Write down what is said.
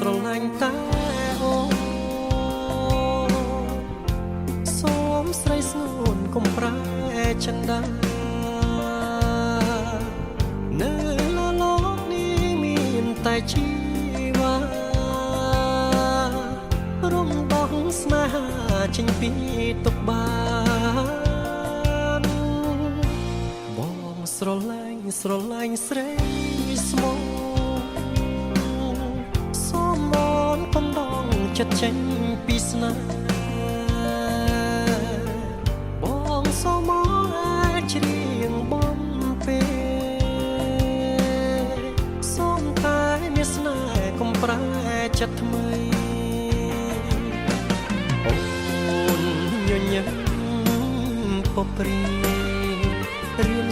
ស្រឡាញ់តែអូសូមស្រីស្ងួនកុំប្រែចិនដានៅលើโลกនេះមានតែជីវ៉ារំដោះស្នេហាចេញពីទុកបានបងស្រឡាញ់ស្រីស្មោះសូមមកកំដងចិត្តចេញពីស្នេហ៍បងសូមមកអាចច្រៀងបំពេសូមតែមានស្នេហ៍កុំប្រែចិត្តថ្មីអូនញញឹមពព្រីរៀ